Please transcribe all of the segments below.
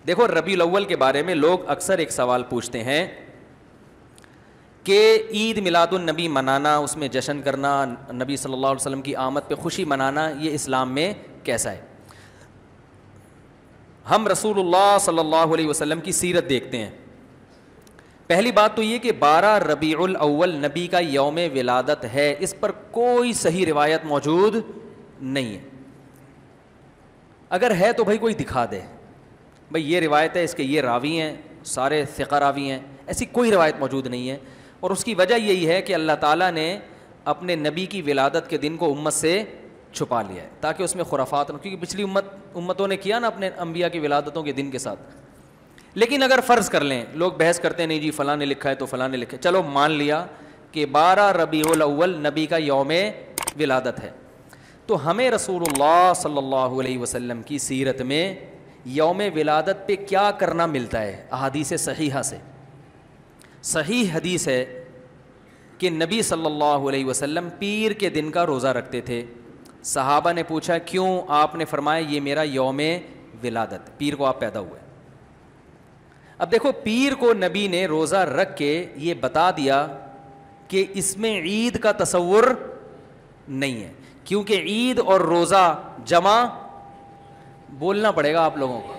دیکھو ربیع الاول کے بارے میں لوگ اکثر ایک سوال پوچھتے ہیں کہ عید میلاد النبی منانا، اس میں جشن کرنا، نبی صلی اللہ علیہ وسلم کی آمد پہ خوشی منانا، یہ اسلام میں کیسا ہے؟ ہم رسول اللہ صلی اللہ علیہ وسلم کی سیرت دیکھتے ہیں. پہلی بات تو یہ کہ 12 ربیع الاول نبی کا یوم ولادت ہے، اس پر کوئی صحیح روایت موجود نہیں ہے. اگر ہے تو بھائی کوئی دکھا دے، بھائی یہ روایت ہے، اس کے یہ راوی ہیں، سارے ثقہ راوی ہیں. ایسی کوئی روایت موجود نہیں ہے، اور اس کی وجہ یہی ہے کہ اللہ تعالیٰ نے اپنے نبی کی ولادت کے دن کو امت سے چھپا لیا ہے تاکہ اس میں خرافات نہ، کیونکہ پچھلی امتوں نے کیا نا اپنے انبیاء کی ولادتوں کے دن کے ساتھ. لیکن اگر فرض کر لیں، لوگ بحث کرتے ہیں نہیں جی فلاں نے لکھا ہے تو فلاں نے لکھا ہے، چلو مان لیا کہ 12 ربیع الاول نبی کا یوم ولادت ہے، تو ہمیں رسول اللہ صلی اللہ علیہ وسلم کی سیرت میں یوم ولادت پہ کیا کرنا ملتا ہے؟ احادیث صحیحہ سے صحیح حدیث ہے کہ نبی صلی اللہ علیہ وسلم پیر کے دن کا روزہ رکھتے تھے. صحابہ نے پوچھا کیوں؟ آپ نے فرمایا یہ میرا یوم ولادت، پیر کو آپ پیدا ہوئے. اب دیکھو پیر کو نبی نے روزہ رکھ کے یہ بتا دیا کہ اس میں عید کا تصور نہیں ہے، کیونکہ عید اور روزہ جمع بولنا پڑے گا آپ لوگوں کو،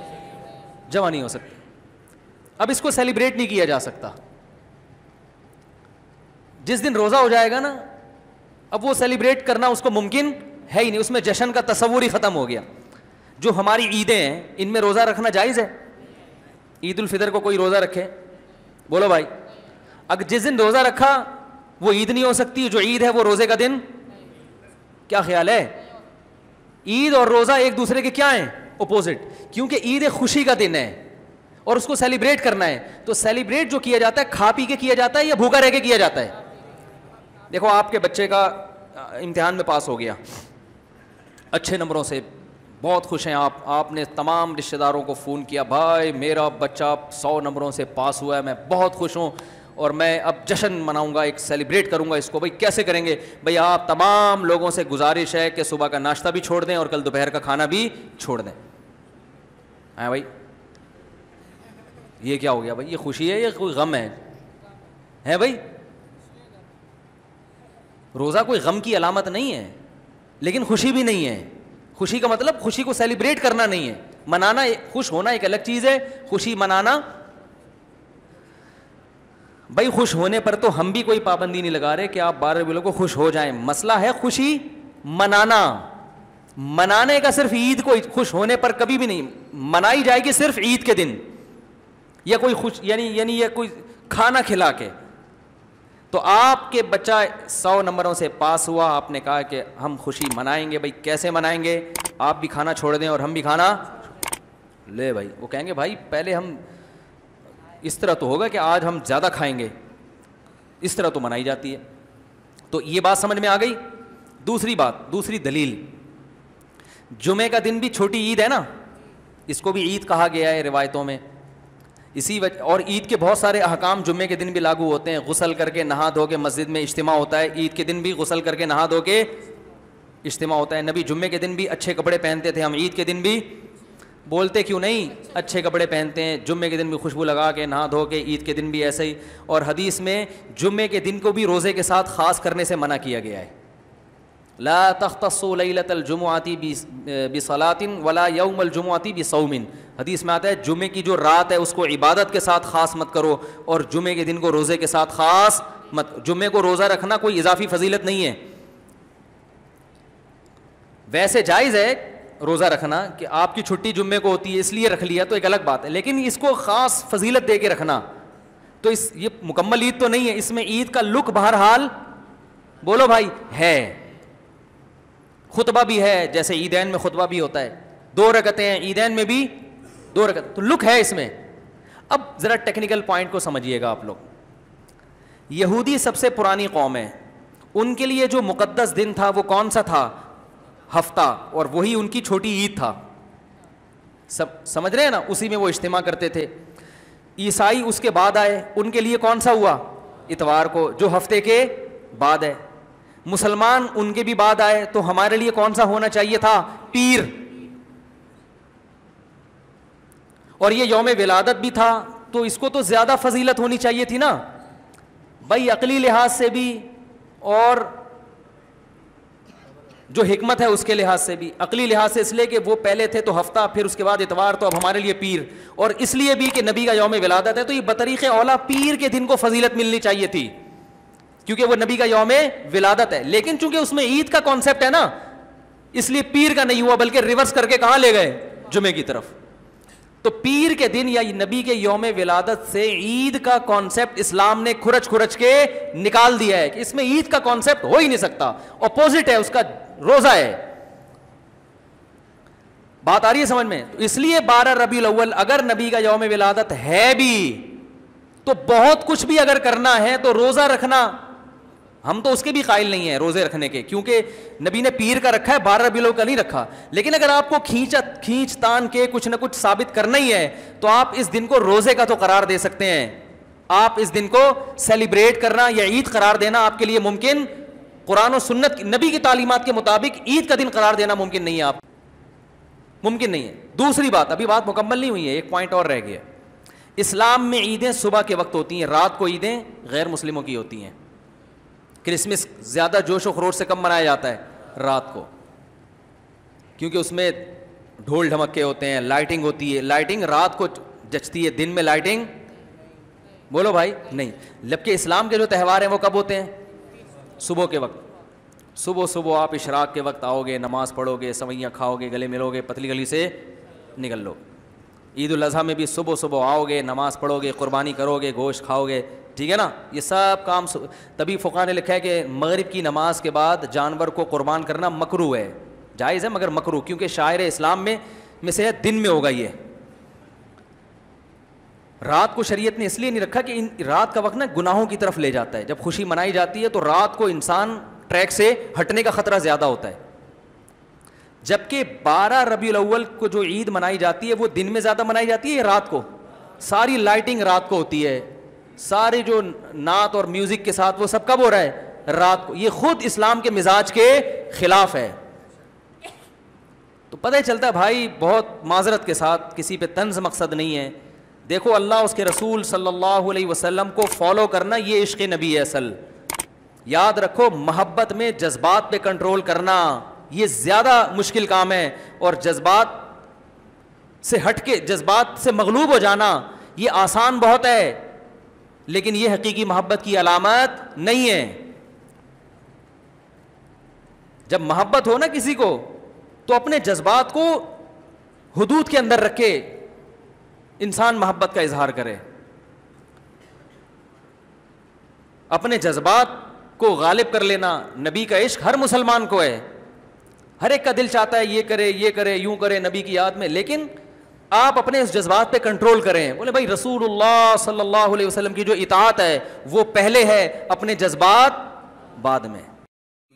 جمع نہیں ہو سکتے. اب اس کو سیلیبریٹ نہیں کیا جا سکتا. جس دن روزہ ہو جائے گا نا، اب وہ سیلیبریٹ کرنا اس کو ممکن ہے ہی نہیں، اس میں جشن کا تصور ہی ختم ہو گیا. جو ہماری عیدیں ہیں ان میں روزہ رکھنا جائز ہے؟ عید الفطر کو کوئی روزہ رکھے؟ بولو بھائی. اگر جس دن روزہ رکھا وہ عید نہیں ہو سکتی، جو عید ہے وہ روزے کا دن. کیا خیال ہے؟ عید اور روزہ ایک دوسرے کے کیا ہیں؟ اپوزٹ. کیونکہ عید ایک خوشی کا دن ہے اور اس کو سیلیبریٹ کرنا ہے. تو سیلیبریٹ جو کیا جاتا ہے کھا پی کے کیا جاتا ہے یا بھوکا رہ کے کیا جاتا ہے؟ دیکھو آپ کے بچے کا امتحان میں پاس ہو گیا اچھے نمبروں سے، بہت خوش ہیں آپ نے تمام رشتہ داروں کو فون کیا، بھائی میرا بچہ 100 نمبروں سے پاس ہوا ہے، میں بہت خوش ہوں اور میں اب جشن مناؤں گا، ایک سیلیبریٹ کروں گا اس کو. بھائی کیسے کریں گے؟ بھائی آپ تمام لوگوں سے گزارش ہے کہ صبح کا ناشتہ بھی چھوڑ دیں اور کل دوپہر کا کھانا بھی چھوڑ دیں. ہاں بھائی یہ کیا ہو گیا بھائی؟ یہ خوشی ہے یا کوئی غم ہے بھائی؟ روزہ کوئی غم کی علامت نہیں ہے لیکن خوشی بھی نہیں ہے. خوشی کا مطلب خوشی کو سیلیبریٹ کرنا نہیں ہے، منانا. خوش ہونا ایک الگ چیز ہے، خوشی منانا. بھائی خوش ہونے پر تو ہم بھی کوئی پابندی نہیں لگا رہے کہ آپ 12 ربیع کو خوش ہو جائیں. مسئلہ ہے خوشی منانا. منانے کا صرف عید کو خوش ہونے پر کبھی بھی نہیں منائی جائے گی، صرف عید کے دن یا کوئی خوش یعنی یا کوئی کھانا کھلا کے. تو آپ کے بچہ 100 نمبروں سے پاس ہوا، آپ نے کہا کہ ہم خوشی منائیں گے. بھائی کیسے منائیں گے؟ آپ بھی کھانا چھوڑ دیں اور ہم بھی کھانا لے. بھائی وہ کہیں گے بھائی پہلے ہم اس طرح تو ہوگا کہ آج ہم زیادہ کھائیں گے، اس طرح تو منائی جاتی ہے. تو یہ بات سمجھ میں آ گئی. دوسری بات، دوسری دلیل، جمعے کا دن بھی چھوٹی عید ہے نا، اس کو بھی عید کہا گیا ہے روایتوں میں. اسی وجہ اور عید کے بہت سارے احکام جمعے کے دن بھی لاگو ہوتے ہیں. غسل کر کے نہا دھو کے مسجد میں اجتماع ہوتا ہے، عید کے دن بھی غسل کر کے نہا دھو کے اجتماع ہوتا ہے. نبی جمعے کے دن بھی اچھے کپڑے پہنتے تھے، ہم عید کے دن بھی بولتے کیوں نہیں اچھے کپڑے پہنتے ہیں؟ جمعے کے دن بھی خوشبو لگا کے نہا دھو کے، عید کے دن بھی ایسے ہی. اور حدیث میں جمعے کے دن کو بھی روزے کے ساتھ خاص کرنے سے منع کیا گیا ہے. لا تختصوا لیلۃ الجمعۃ بصلاۃ ولا یوم الجمعۃ بصوم. حدیث میں آتا ہے جمعے کی جو رات ہے اس کو عبادت کے ساتھ خاص مت کرو اور جمعے کے دن کو روزے کے ساتھ خاص مت. جمعے کو روزہ رکھنا کوئی اضافی فضیلت نہیں ہے. ویسے جائز ہے روزہ رکھنا کہ آپ کی چھٹی جمعے کو ہوتی ہے اس لیے رکھ لیا تو ایک الگ بات ہے، لیکن اس کو خاص فضیلت دے کے رکھنا تو یہ مکمل عید تو نہیں ہے. اس میں عید کا لک بہرحال بولو بھائی ہے. خطبہ بھی ہے، جیسے عیدین میں خطبہ بھی ہوتا ہے، 2 رکعتیں ہیں، عیدین میں بھی 2 رکعت، تو لک ہے اس میں. اب ذرا ٹیکنیکل پوائنٹ کو سمجھیے گا آپ لوگ. یہودی سب سے پرانی قوم ہے، ان کے لیے جو مقدس دن تھا وہ کون سا تھا؟ ہفتہ، اور وہی ان کی چھوٹی عید تھا. سمجھ رہے ہیں نا؟ اسی میں وہ اجتماع کرتے تھے. عیسائی اس کے بعد آئے، ان کے لیے کون سا ہوا؟ اتوار کو، جو ہفتے کے بعد ہے. مسلمان ان کے بھی بعد آئے، تو ہمارے لیے کون سا ہونا چاہیے تھا؟ پیر. اور یہ یوم ولادت بھی تھا تو اس کو تو زیادہ فضیلت ہونی چاہیے تھی نا بھائی, عقلی لحاظ سے بھی اور جو حکمت ہے اس کے لحاظ سے بھی. عقلی لحاظ سے اس لیے کہ وہ پہلے تھے تو ہفتہ, پھر اس کے بعد اتوار, تو اب ہمارے لیے پیر, اور اس لیے بھی کہ نبی کا یوم ولادت ہے تو یہ بطریق اولا پیر کے دن کو فضیلت ملنی چاہیے تھی کیونکہ وہ نبی کا یوم ولادت ہے. لیکن چونکہ اس میں عید کا کانسیپٹ ہے نا, اس لیے پیر کا نہیں ہوا بلکہ ریورس کر کے کہاں لے گئے, جمعے کی طرف. تو پیر کے دن یا نبی کے یوم ولادت سے عید کا کانسیپٹ اسلام نے کھرچ کے نکال دیا ہے کہ اس میں عید کا کانسیپٹ ہو ہی نہیں سکتا, اپوزٹ ہے اس کا, روزہ ہے. بات آ رہی ہے سمجھ میں؟ تو اس لیے 12 ربیع الاول اگر نبی کا یوم ولادت ہے بھی تو بہت کچھ بھی اگر کرنا ہے تو روزہ رکھنا, ہم تو اس کے بھی قائل نہیں ہیں روزے رکھنے کے, کیونکہ نبی نے پیر کا رکھا ہے, 12 ربیع الاول کا نہیں رکھا. لیکن اگر آپ کو کھینچ تان کے کچھ نہ کچھ ثابت کرنا ہی ہے تو آپ اس دن کو روزے کا تو قرار دے سکتے ہیں. آپ اس دن کو سیلیبریٹ کرنا یا عید قرار دینا آپ کے لیے ممکن, قرآن و سنت نبی کی تعلیمات کے مطابق عید کا دن قرار دینا ممکن نہیں ہے, آپ ممکن نہیں ہے. دوسری بات, ابھی بات مکمل نہیں ہوئی ہے, ایک پوائنٹ اور رہ گیا. اسلام میں عیدیں صبح کے وقت ہوتی ہیں, رات کو عیدیں غیر مسلموں کی ہوتی ہیں. کرسمس زیادہ جوش و خروش سے کم منایا جاتا ہے رات کو, کیونکہ اس میں ڈھول ڈھمکے ہوتے ہیں, لائٹنگ ہوتی ہے. لائٹنگ رات کو جچتی ہے, دن میں لائٹنگ بولو بھائی نہیں. جبکہ اسلام کے جو تہوار ہیں وہ کب ہوتے ہیں؟ صبح کے وقت. صبح آپ اشراق کے وقت آؤ گے, نماز پڑھو گے, سویاں کھاؤ گے, گلے ملو گے, پتلی گلی سے نکل لو. عید الاضحیٰ میں بھی صبح آؤ گے, نماز پڑھو گے, قربانی کرو گے, گوشت کھاؤ گے, ٹھیک ہے نا. یہ سب کام تبھی فقہا نے لکھا ہے کہ مغرب کی نماز کے بعد جانور کو قربان کرنا مکروہ ہے, جائز ہے مگر مکروہ, کیونکہ شاعر اسلام میں سے دن میں ہوگا. یہ رات کو شریعت نے اس لیے نہیں رکھا کہ رات کا وقت نا گناہوں کی طرف لے جاتا ہے. جب خوشی منائی جاتی ہے تو رات کو انسان ٹریک سے ہٹنے کا خطرہ زیادہ ہوتا ہے. جبکہ 12 ربیع الاول کو جو عید منائی جاتی ہے وہ دن میں زیادہ منائی جاتی ہے رات کو. ساری لائٹنگ رات کو ہوتی ہے, سارے جو نعت اور میوزک کے ساتھ وہ سب کب ہو رہا ہے؟ رات کو. یہ خود اسلام کے مزاج کے خلاف ہے. تو پتہ ہی چلتا ہے بھائی, بہت معذرت کے ساتھ, کسی پہ طنز مقصد نہیں ہے. دیکھو اللہ اس کے رسول صلی اللہ علیہ وسلم کو فالو کرنا یہ عشق نبی ہے اصل. یاد رکھو, محبت میں جذبات پہ کنٹرول کرنا یہ زیادہ مشکل کام ہے, اور جذبات سے ہٹ کے, جذبات سے مغلوب ہو جانا یہ آسان بہت ہے, لیکن یہ حقیقی محبت کی علامت نہیں ہے. جب محبت ہو نا کسی کو تو اپنے جذبات کو حدود کے اندر رکھے انسان محبت کا اظہار کرے. اپنے جذبات کو غالب کر لینا, نبی کا عشق ہر مسلمان کو ہے, ہر ایک کا دل چاہتا ہے یہ کرے یوں کرے نبی کی یاد میں, لیکن آپ اپنے اس جذبات پہ کنٹرول کریں. بولے بھائی رسول اللہ صلی اللہ علیہ وسلم کی جو اطاعت ہے وہ پہلے ہے, اپنے جذبات بعد میں.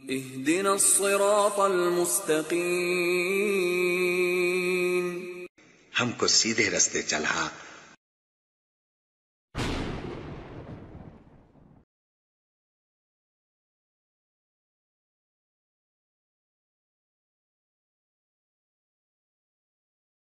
اهدنا الصراط المستقیم, ہم کو سیدھے رستے چلا